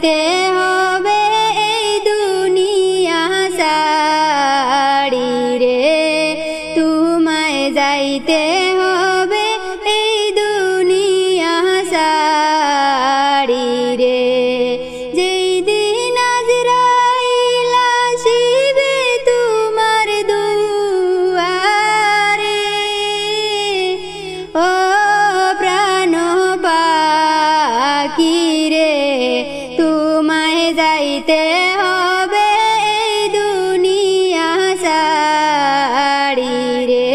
যাইতে হবে এই দুনিয়া ছাড়ি রে, তোমায় যাইতে হবে এই দুনিয়া ছাড়ি রে। যেই দিন আজরাইল আসিবে তোমার দুয়ারে, ও প্রাণ পাখি রে, তোমায় যাইতে হবে এই দুনিয়া ছাড়ি রে,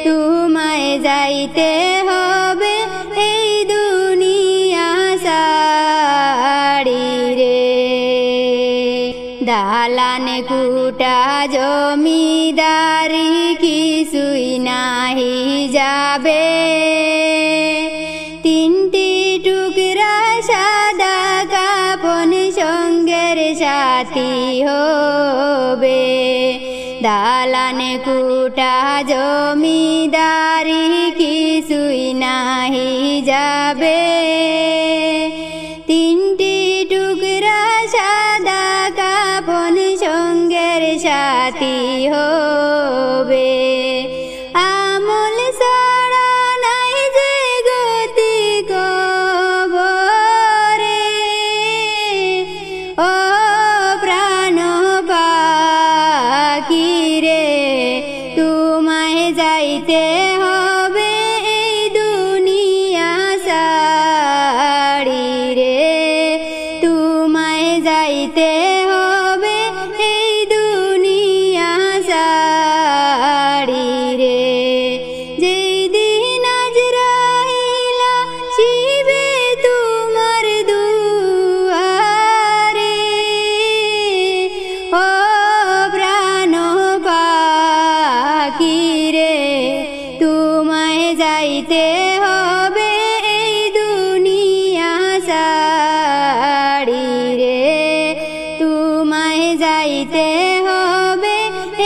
তোমায় যাইতে হবে এই দুনিয়া ছাড়ি রে। দালান কুটা জমিদারি কিছুই নাহি যাবে, তিনটি টুকরা সাদা কাপন সঙ্গের সাথী হবে। দালান কুটা জমিদারি কিছুই নাহি যাবে, তিনটি টুকরা সাদা কাপন সঙ্গের সাথী হবে। আমল ছাড়া নাই যে গতি কবরে, ও প্রাণ পাখি রে, তোমায় যাইতে হবে এই দুনিয়া ছাড়ি রে, তোমায় যাইতে হবে এই দুনিয়া ছাড়ি রে। যেই দিন আজরাইল আসিবে তোমার দুয়ারে, ও প্রাণ পাখি রে, তোমায় যাইতে হবে এই দুনিয়া ছাড়ি রে, তোমায় যাইতে হবে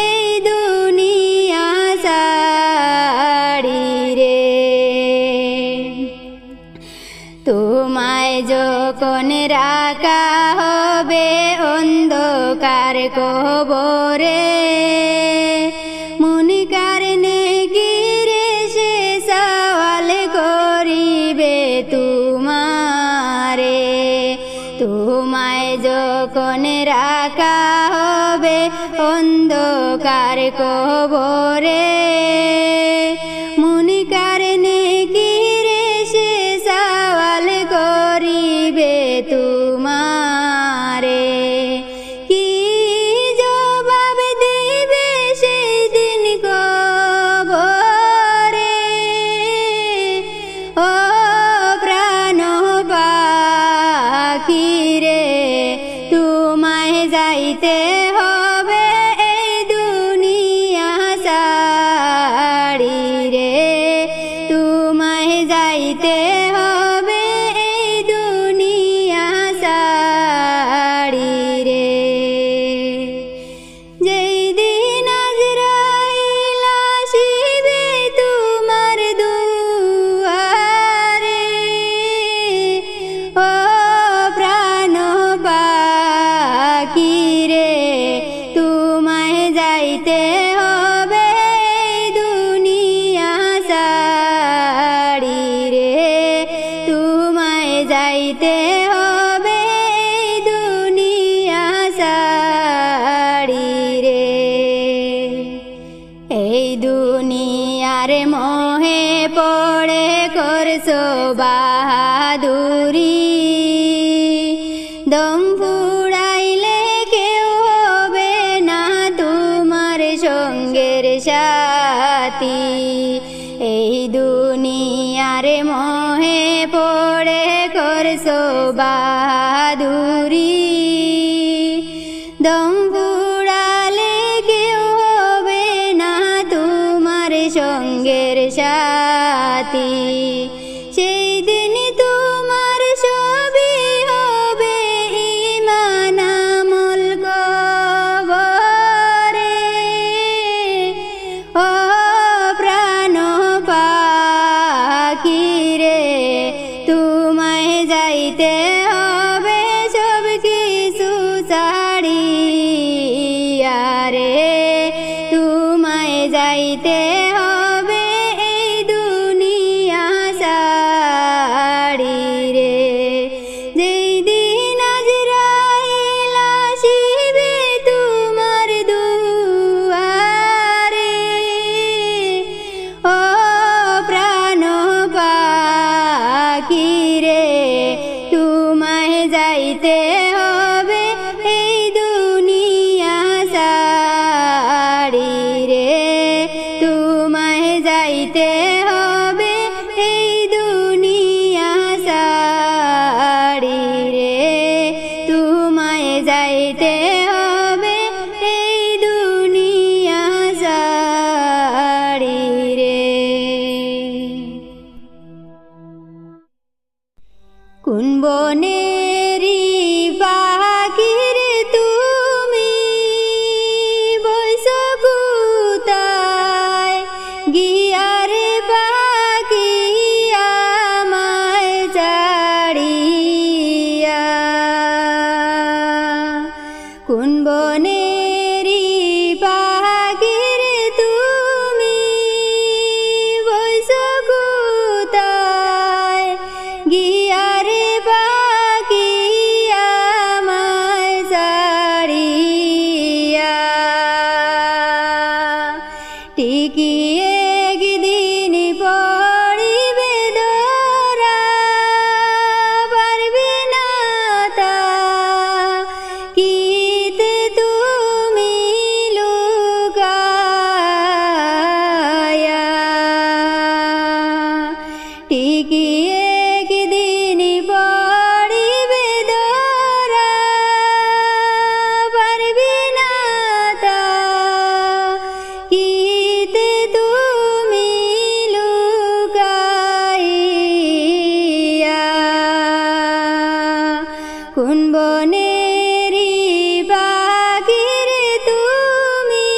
এই দুনিয়া ছাড়ি রে। তোমায় যখন রাখা হবে অন্ধকার কবরে, মুনকার নেকিরে সে সওয়াল করিবে তোমারে। তোমায় যখন রাখা হবে অন্ধকার কবরে, মুনকার নেকিরে সে সওয়াল করিবে তোমারে। কি জবাব দিবে সেই দিন কবরে, ও প্রাণ পাখি রে, তোমায় যাইতে হবে এই দুনিয়া ছাড়ি রে, তোমায় যাইতে হবে এই দুনিয়া ছাড়ি রে। যেই দিন আজরাইল আসিবে তোমার দুয়ারে, ও প্রাণ পাখি রে, তোমায় যাইতে হবে এই দুনিয়া ছাড়ি রে, তোমায় যাইতে হবে এই দুনিয়া ছাড়ি রে। এই দুনিয়ার মোহে পড়ে করছো বাহাদুরি, দম ফুরাইলে কেউ হবে না তোমার সঙ্গের সাথী। এই দুনিয়ার মোহে পড়ে করছো বাহাদুরি, দম ফুরালে কেউ হবে না তোমার সঙ্গের সাথী। সেই দিন তোমার ছবি হবে ঈমান আমল কবরে, ও প্রাণ পাখি রে, তোমায় যাইতে হবে যাইতে হবে এই দুনিয়া ছাড়ি রে, তোমায় যাইতে হবে এই দুনিয়া ছাড়ি রে, তোমায় যাইতে হবে এই দুনিয়া ছাড়ি রে। কোন বনেরি পাখির তুমি বইছো কোথায়, গিয়ারে পাখি আমায় ছাড়িয়া। কোন বনেরি পাখির তুমি বইছো কোথায়, গিয়ারে পাখি আমায় ছাড়িয়া। ঠিকই একদিন পড়িবে ধরা, পারবে না তা কিতে তুমি লুকায়া। ঠিকই একদিন পড়িবে ধরা, পারবে না তা কিতে তুমি লুকাইয়া। কোন বনেরি পাখির তুমি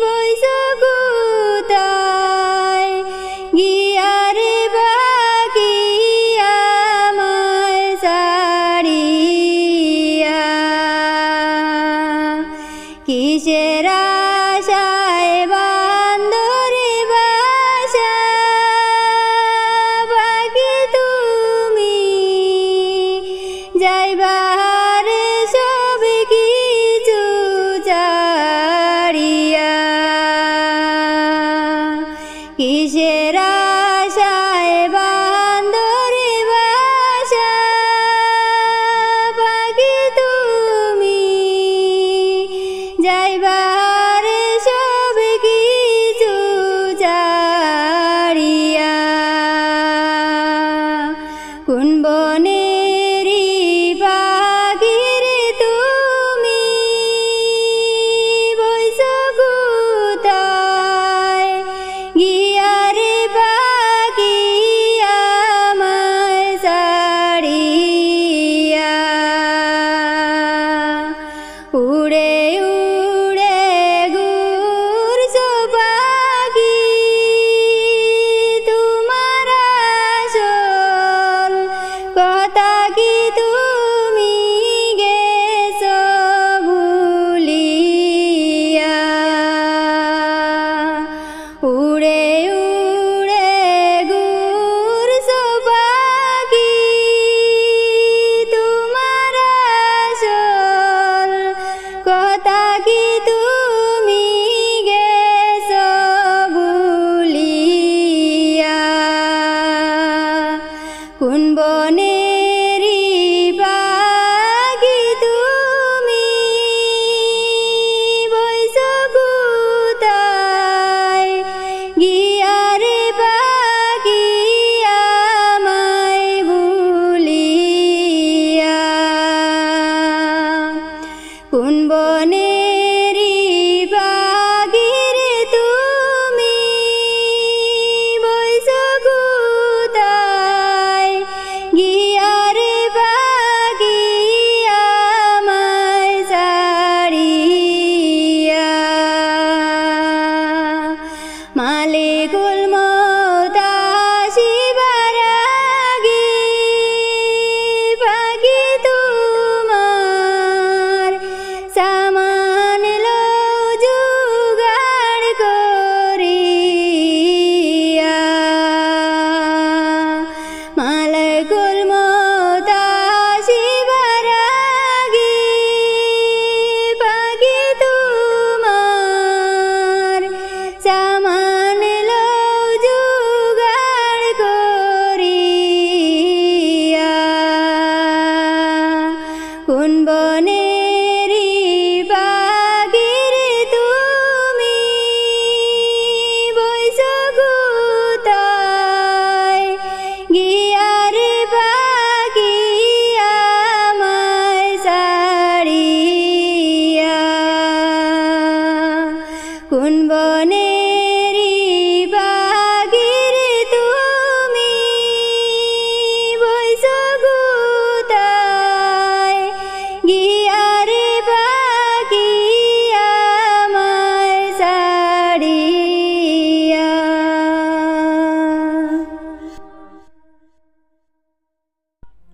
বইছো কোথায়, গিয়ারে পাখি আমায় ছাড়িয়া। কিসের আশায় বান্দরে বাসা পাখি তুমি, যাইবার সব কিছু ছাড়িয়া। কিসের আশায় বান্দরে বাসা পাখি তুমি, যাইবার সব কিছু ছাড়িয়া। কোন বনেরি পাখির তুমি বইছো কোথায়, গিয়ারে পাখি আমায় ছাড়িয়া। উড়ে উড়ে ঘুরছো পাখি, তোমার আসল কথা কি তুমি গেছো ভুলিয়া। উড়ে উড়ে ঘুরছো পাখি, তোমার আসল কথা কি তুমি গেছো ভুলিয়া। কোন বনেরি পাখি তুমি বইছো কোথায়, গিয়ারে পাখি আমায় ভুলিয়া। কোন বনেরি পাখির তুমি বইছো কোথায়, গিয়ারে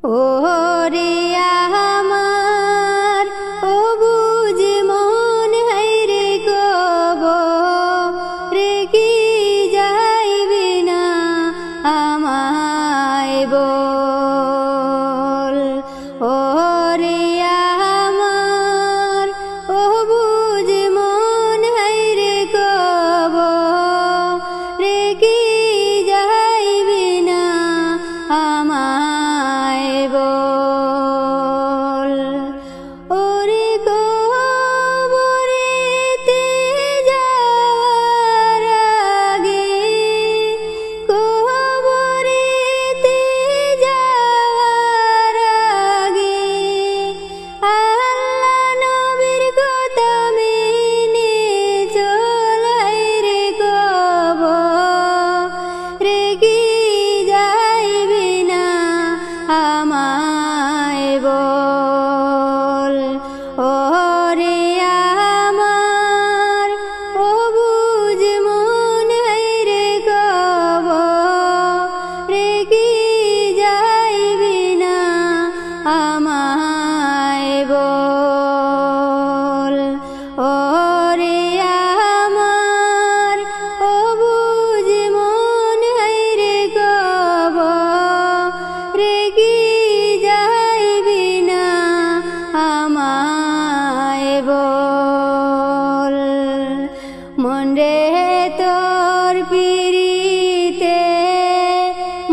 ওরে আমার অবুঝ মন হাইরে কবরে কি যাইবি না আমায় বল। ওরে আমার অবুঝ মন হাইরে কবরে কি যাইবি না আমায় বল। ওরে কবরেতে যাওয়ার আগে, কবরেতে যাওয়ার আগে আল্লাহ নবীর কথা মেনে চলাই রে কবরে কি যাইবি না আমায় বল। ওরে আমার অবুঝ মন হাইরে কবরে কি যাইবি না আমায় বল। ওরে আমার অবুঝ মন হাইরে কবরে কি যাইবি না আমায় বল। মন রে তোর পিরিতে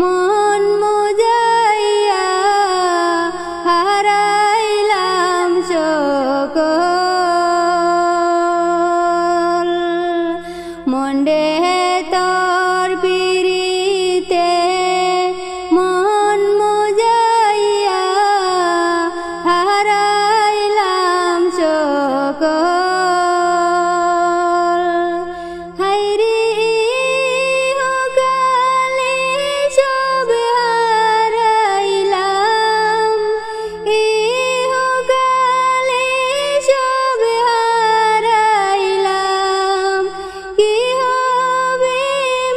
মন মজাইয়া হারাইলাম সকল। মন রে তোর পিরিতে মন মজাইয়া হারাইলাম সকল। হাইরে ইহকালে সব হারাইলাম, ইহকালে সব হারাইলাম। কি হবে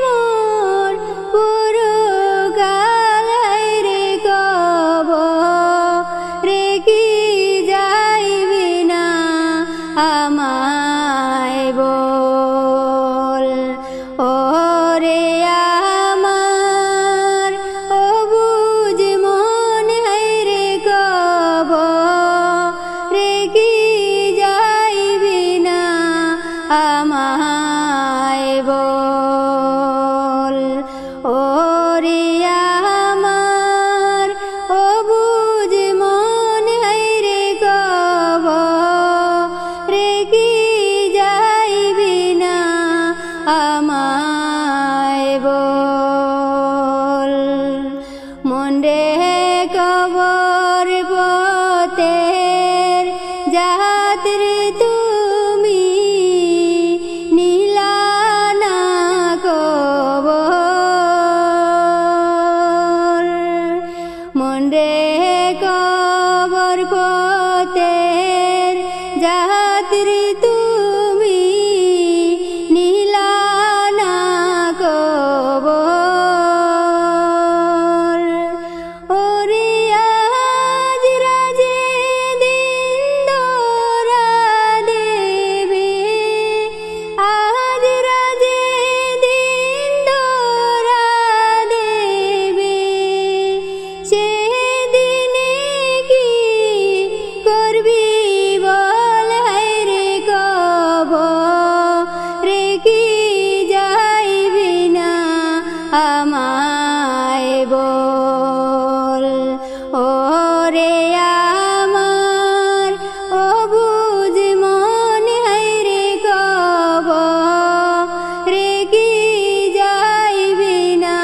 মোর পরকাল হাইরে কবরে কি যাইবি না আমায় বল। ওরে আমার অবুঝ মন হাইরে কবরে কি যাইবি না আমায় বল। ওরে আমার অবুঝ মন হাইরে কবরে কি যাইবি না আমায় বল। মন রে কবর পথের যাত্রী তুমি নীলা না কবর। মন রে কবর পথের যাত্রী তুমি নীলা না কবর। ওরে আজ রাজে দিন ধরা দেবে, আজ রাজে দিন ধরা দেবে। সেদিনে কি করবি বল হাইরে কবরে কি যাইবি না আমায় বল। ওরে আমার অবুঝ মন হাইরে কবরে কি যাইবি না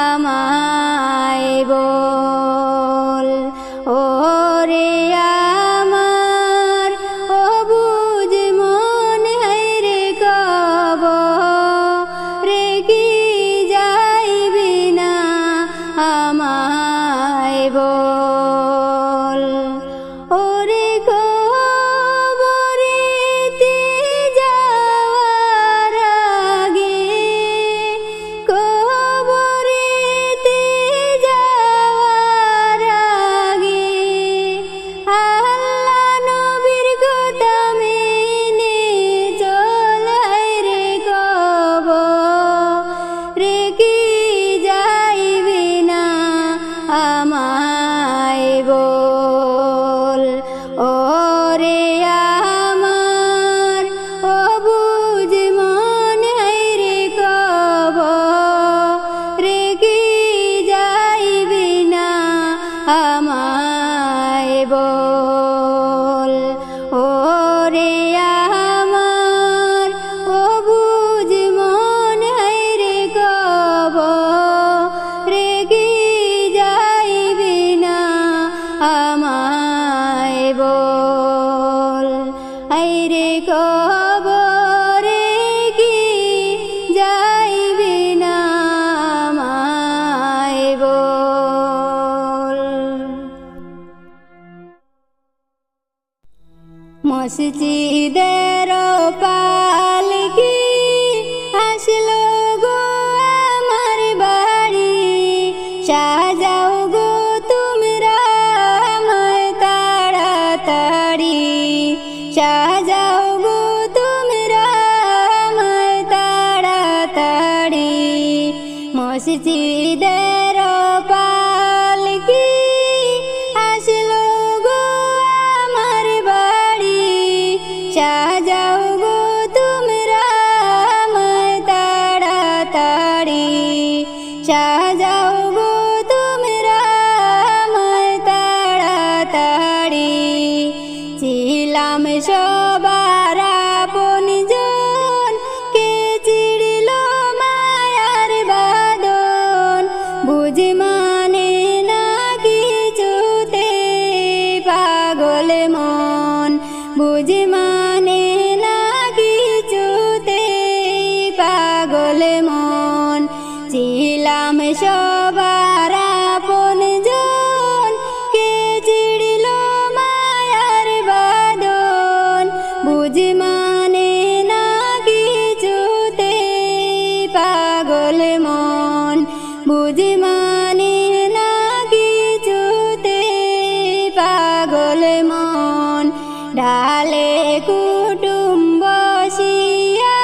আমায় বল। ওরে আমার অবুঝ মন হাইরে কবরে কি যাইবি না আমায় বল। ওরে কবরেতে যাওয়ার আগে, কবরেতে যাওয়ার আমায় বল ওরে আমার অবুঝ মন রে কবরে কি যাইবি না আমায় বল ওরে আমার অবুঝ মন রে কবরে কি যাইবি না আমায় বল রে কবরে কি যাইবি না আমায় বল। মসজিদের পালকি আসলো গো আমার বাড়ি সাজাও গো তোমরা আমায় তাড়াতাড়ি সাজাও গো তোমরা আমায় তাড়াতাড়ি মসজিদের পালকি আসলো গো আমার বাড়ি সাজাও গো তোমরা আমায় তাড়াতাড়ি সাজাও গো তোমরা আমায় তাড়াতাড়ি ছিলাম সবার আপনজন কে চিড়িল মায়ার বাদন বুঝ মানে না কিছুতে পাগল মন বুঝ মানে না কিছুতে পাগল মন ছিলাম সবার আপনজন কে চিড়িল মায়ার বাদন বুঝ মানে না কিছুতে পাগল মন বুঝ মানে না কিছুতে পাগল মন ঢালে কুটুম বসিয়া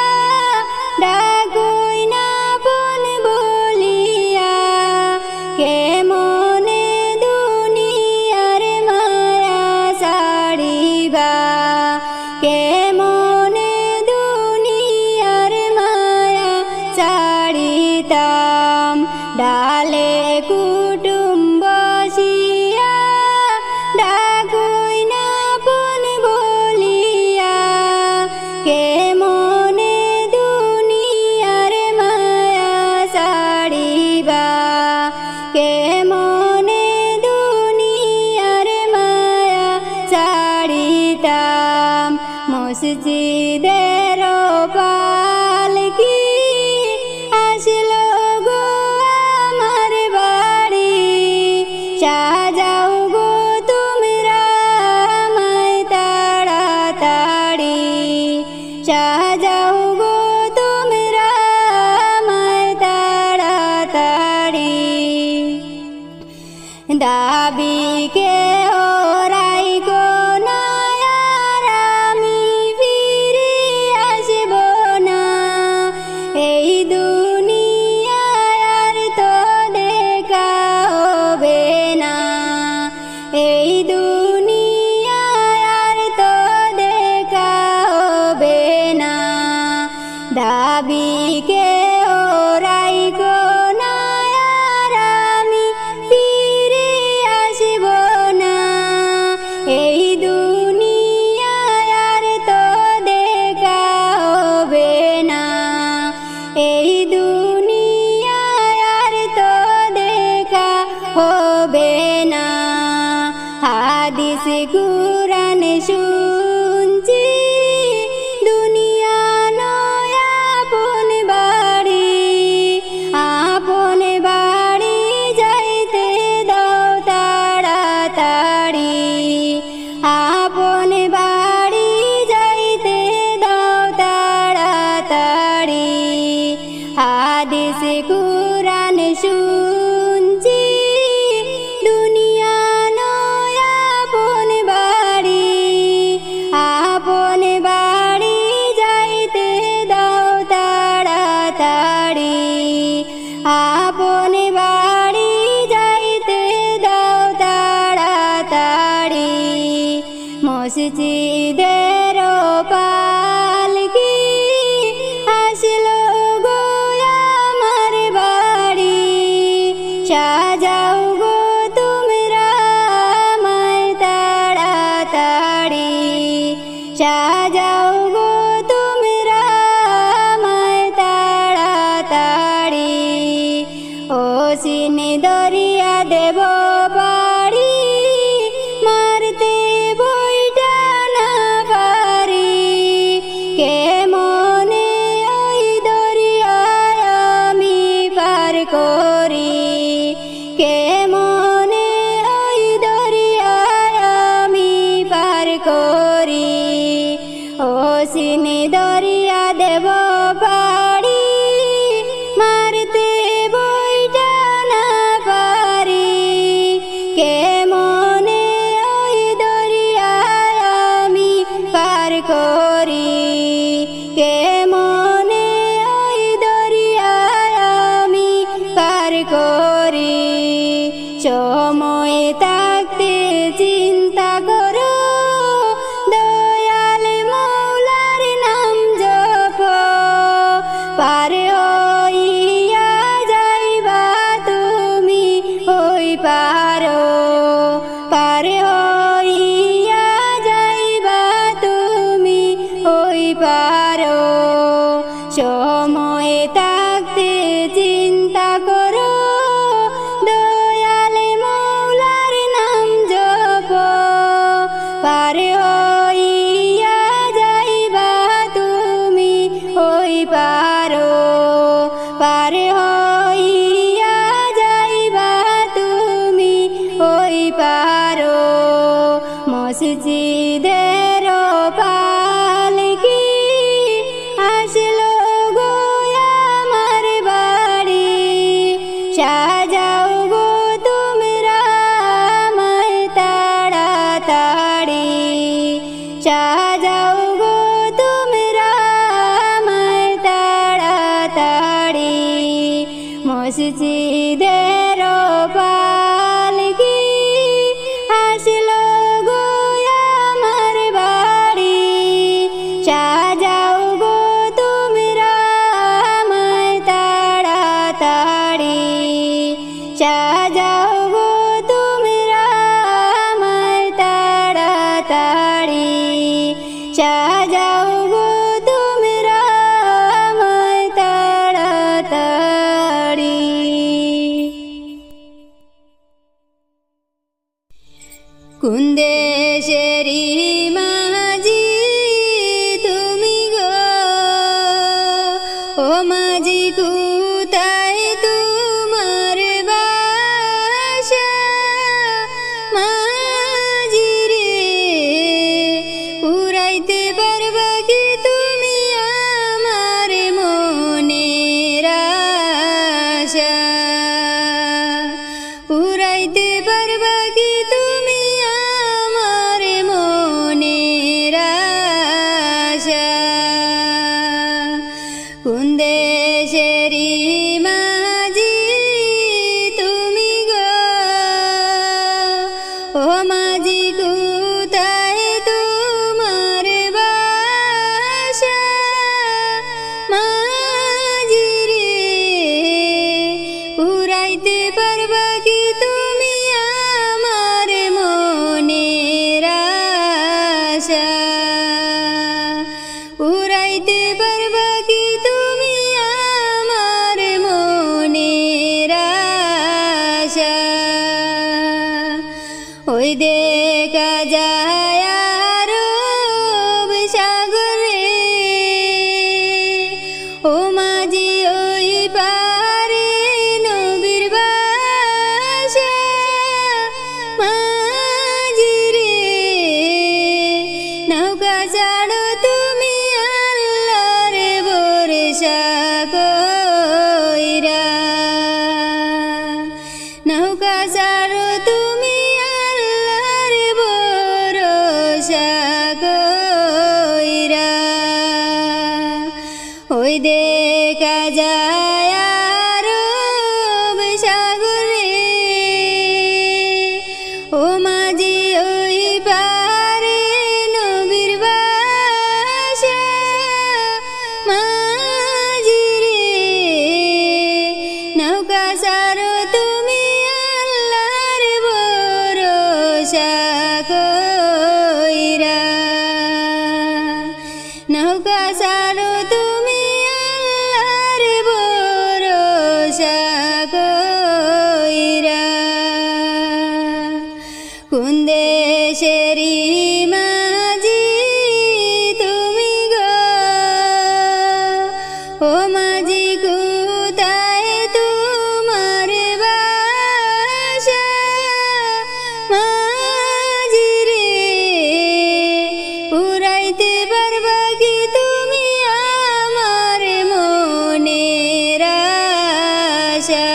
ডাকই না বোন বলিয়া কে মনে দুনিয়ার মায়া ছাড়িবা কে মনে দুনিয়ার মায়া ছাড়িতাম ডালে কুটুম বসিয়া ডাকই না বোন বলিয়া কে মনে দুনিয়ার মায়া ছাড়িবা কে মনে দুনিয়ার মায়া ছাড়িতাম মসজিদের পালকি আসলো গো আমার বাড়ি সাজাও গো তোমরা আমায় তাড়াতাড়ি সাজাও গো তোমরা আমায় তাড়াতাড়ি দাবি কে ওরাই গো না আর আমি ফিরে আসব না এই দুনিয়ায় আর তো দেখা হবে না এই দুনিয়ায় আর তো দেখা হবে না দাবি কে ওরাই গো না আর আমি ফিরে আসব না এই দুনিয়ায় আর তো দেখা হবে না এই দুনিয়ায় আর তো দেখা হবে না হাদিস কুরআন শুনছি দুনিয়া নয় আপন বাড়ি আপন বাড়ি যাইতে দাও তাড়াতাড়ি আপন বাড়ি যাইতে দাও তাড়াতাড়ি হাদিস কুরআন শুনছি দুনিয়া নয় আপন বাড়ি মসজিদের পালকি আসলো গো আমার বাড়ি, সাজাও গো তোমরা আমায় তাড়াতাড়ি, সাজাও গো তোমরা আমায় তাড়াতাড়ি। ও সিনে দরিয়া দেব পাড়ি, মারতে বইটা না পারি, কে মনে ওই দরিয়ায় আমি পার করি, কে মনে ওই দরিয়ায় আমি পার করি। ও সিনে দরিয়া দেব পাড়ি, মারতে বইটা না পারি, কে মনে ওই দরিয়ায় আমি পার করি, কে মনে ওই দরিয়ায় আমি পার করি। সময় থাকতে চিন্তা করো, দয়াল মৌলার নাম জপ, পার হইয়া যাইবা তুমি ওই পারো, পার হইয়া যাইবা তুমি ওই পারো। সময় থাকতে চিন্তা করো, দয়াল মৌলার নাম জপ, পার হইয়া যাইবা তুমি ওই পারো, পার হইয়া যাইবা তুমি ওই পারো। মসজিদের পালকি আসলো গো আমার বাড়ি, সাজাও গো তোমরা আমায় তাড়াতাড়ি, সাজাও গো তোমরা আমায় তাড়াতাড়ি। মসজিদের পালকি আসলো গো আমার বাড়ি, সাজাও গো তোমরা আমায় তাড়াতাড়ি, সাজাও গো তোমরা আমায় তাড়াতাড়ি, সাজাও গো তোমরা আমায় তাড়াতাড়ি। কোন দেশেরই মাঝি তুমি গো, ও মাঝি কোথায় তোমার বাসা, মাঝি রে উড়াইতে পারবা কি তুমি আমার মনের আশা, উড়াইতে পারবা কি তুমি আমার মনের আশা। কোন দেশেরই মাঝি তুমি গো, ও মাঝি কোথায় তোমার বাসা, মাঝি রে উড়াইতে পারবা কি তুমি আমার মনের আশা, উড়াইতে পারবা কি তুমি আমার মনের আশা। ওই দেখা যায় আরব সাগরে, ও মাঝি ওই পারে নবীর বাসা, মাঝি রে নৌকা ছাড়ো তুমি আল্লাহর ভরসা কইরা, নৌকা ছাড়ো তুমি আল্লাহর ভরসা ভরসা কইরা নৌকা ছাড়ো তুমি আল্লাহর ভরসা কইরা কোন দেশেরই মাঝি তুমি গো ও মাঝি কোথায় তোমার বাসা মাঝি রে পুরাইতে পারবা কি তুমি আমার মনের আশা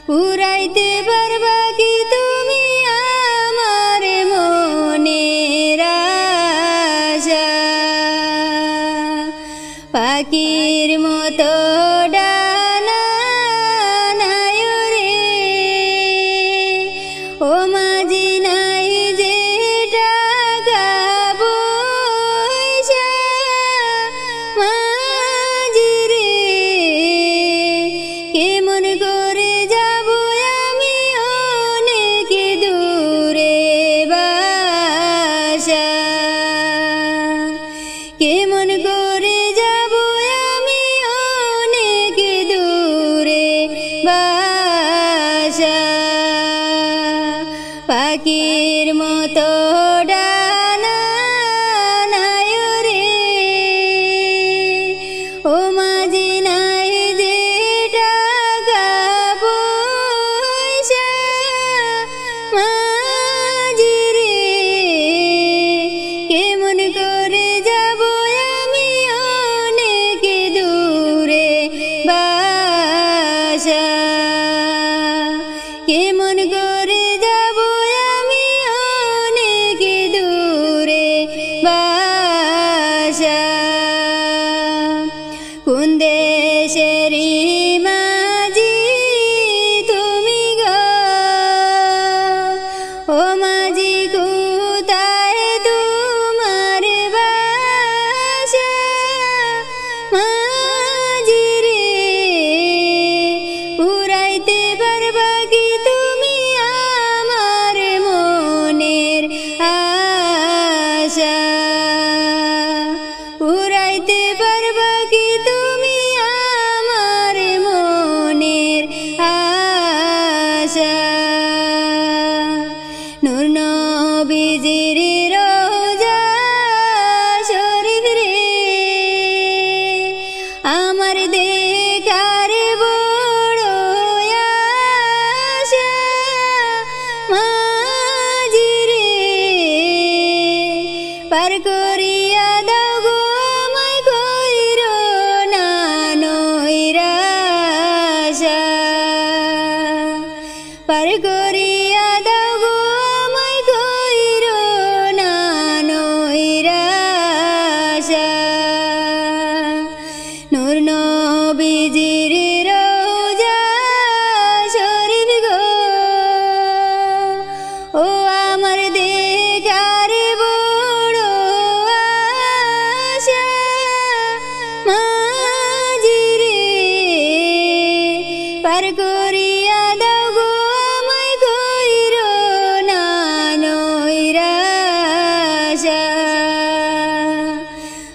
পুরাইতে পারবা কি তুমি আমার মনের আশা পাখির মতো ডানা নাই রে ও মাঝি নাই যে টাকা পয়সা মাঝি রে কেমন করে যাব আমি অনেক দূরে বাসা কেমন করে যাব আমি অনেক দূরে বাসা পাখির মতো ডানা নাই রে ও মাঝি নাই যে টাকা পয়সা মাঝি রে কেমন করে যাব আমি অনেক দূরে বাসা কেমন করে যাব আমি অনেক দূরে বাসা কোন দেশেরই মাঝি তুমি গো ও মাঝি কোথায় তোমার বাসা মাঝি রে পুরাইতে পারবা কি তুমি আমার মনের আশা পুরাইতে পারবা কি তুমি আমার মনের আশা নূর নবীজির রোজা শরীফ রে আমার দেখার বড় আশা মাঝি রে পার করিয়া দাও গো আমায় কইরো না নৈরাশা পার করিয়া দাও গো আমায় কইরো না নৈরাশা নূর নবীজির রোজা শরীফ গো ও আমার দেখার বড় আশা মাঝি রে পার করিয়া দাও গো আমায় কইরো না নৈরাশা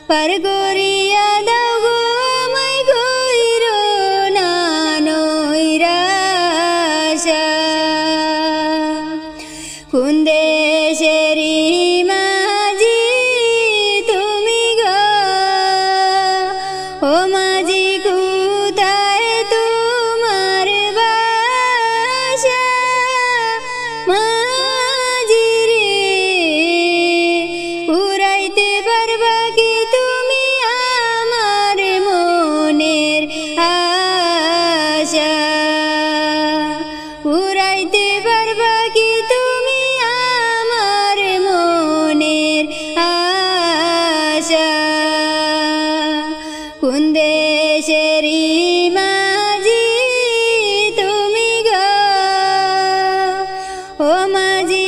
পার করিয়া দাও গো আমায় কইরো না নৈরাশা কোন দেশেরই মাঝি তুমি গো ও মাঝি কোথায় তোমার বাসা মাঝি রে পুরাইতে পারবা কি তুমি আমার মনের আশা পুরাইতে পারবা কি তুমি আমার মনের আশা কোন দেশেরই মাঝি তুমি গো ও মাঝি